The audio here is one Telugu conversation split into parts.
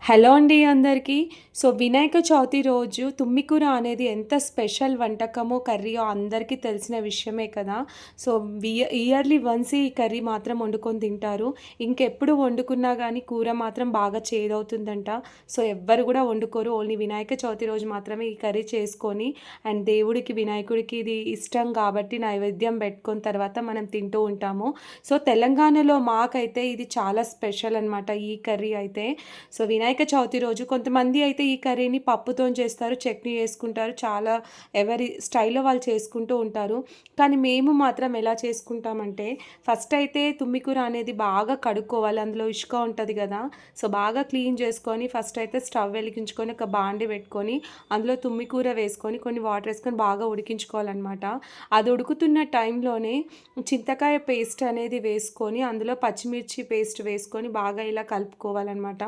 హలో అండి అందరికీ. వినాయక చవితి రోజు తుమ్మికూర అనేది ఎంత స్పెషల్ వంటకమో, కర్రీయో అందరికీ తెలిసిన విషయమే కదా! సో, ఇయర్లీ వన్స్ ఈ కర్రీ మాత్రం వండుకొని తింటారు. ఇంకెప్పుడు వండుకున్నా గానీ కూర మాత్రం బాగా చేదవుతుందంట. ఎవ్వరు గూడా వండుకోరు. ఓన్లీ వినాయక చవితి రోజు మాత్రమే ఈ కర్రీ చేసుకొని అండ్ దేవుడికి, వినాయకుడికి ఇది ఇష్టం కాబట్టి నైవేద్యం పెట్టుకొని తర్వాత మనం తింటూ ఉంటాము. తెలంగాణలో మాకైతే ఇది చాలా స్పెషల్ అనమాట ఈ కర్రీ అయితే. వినాయక చవితి రోజు కొంతమంది అయితే ఈ కర్రీని పప్పుతోని చేస్తారు, చట్నీ చేసుకుంటారు. చాలా ఎవరి స్టైల్‌లో వాళ్ళు చేసుకుంటూ ఉంటారు. కానీ మేము మాత్రం ఎలా చేసుకుంటామంటే, ఫస్ట్ అయితే తుమ్మికూర అనేది బాగా కడుక్కోవాలి. అందులో ఇసుక ఉంటది గదా! బాగా క్లీన్ చేసుకొని ఫస్ట్ అయితే స్టవ్ వెలిగించుకొని ఒక బాండీ పెట్టుకొని, అందులో తుమ్మికూర వేసుకొని కొన్ని వాటర్ ఏసుకొని బాగా ఉడికించుకోవాలనమాట. అది ఉడుకుతున్న టైంలోనే చింతకాయ పేస్ట్ అనేది వేసుకొని, అందులో పచ్చిమిర్చి పేస్ట్ వేసుకొని బాగా ఇలా కలుపుకోవాలనమాట.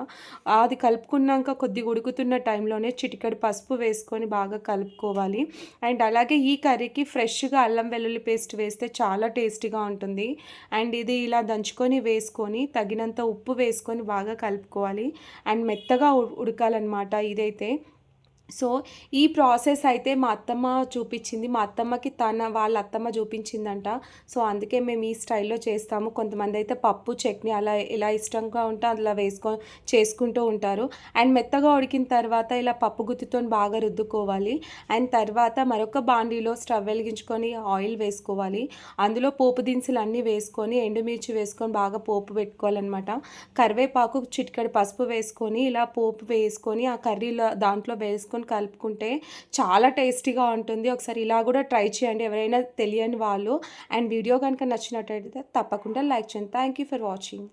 అది కలుపుకున్నాక కొద్దిగా ఉడుకుతున్న టైంలోనే చిటికెడు పసుపు వేసుకొని బాగా కలుపుకోవాలి. అండ్ అలాగే ఈ కర్రీకి ఫ్రెష్‌గా అల్లం వెల్లుల్లి పేస్ట్ వేస్తే చాలా టేస్టీగా ఉంటుంది. అండ్ ఇది ఇలా దంచుకొని వేసుకొని తగినంత ఉప్పు వేసుకొని బాగా కలుపుకోవాలి. అండ్ మెత్తగా ఉడకాలన్నమాట ఇదైతే. సో, ఈ ప్రాసెస్ అయితే మా అత్తమ్మ చూపిచ్చింది. మా అత్తమ్మకి వాళ్ళ అత్తమ్మ చూపించిందంట. అందుకే మేము ఈ స్టైల్‌లో చేస్తాము. కొంతమందైతే పప్పు, చట్నీ అలా ఎలా ఇష్టంగా ఉంటే అలా చేసుకుంటూ ఉంటారు. అండ్ మెత్తగా ఉడికిన తర్వాత ఇలా పప్పు గుత్తితోని బాగా రుద్దుకోవాలి. అండ్ తర్వాత మరొక బాండీలో స్టవ్ వెలిగించుకొని ఆయిల్ వేసుకోవాలి. అందులో పోపు దినుసులు అన్నీ వేసుకొని, ఎండుమిర్చి వేసుకొని బాగా పోపు పెట్టుకోవాలనమాట. కరివేపాకు, చిటికెడు పసుపు వేసుకొని ఇలా పోపు వేసుకొని ఆ కర్రీలో దాంట్లో వేసుకొని కలుపుకుంటే చాలా టేస్టీగా ఉంటుంది. ఒకసారి ఇలా కూడా ట్రై చేయండి ఎవరైనా తెలియని వాళ్ళు. అండ్ వీడియో కనుక నచ్చినట్టయితే తప్పకుండా లైక్ చేయండి. Thank you for watching.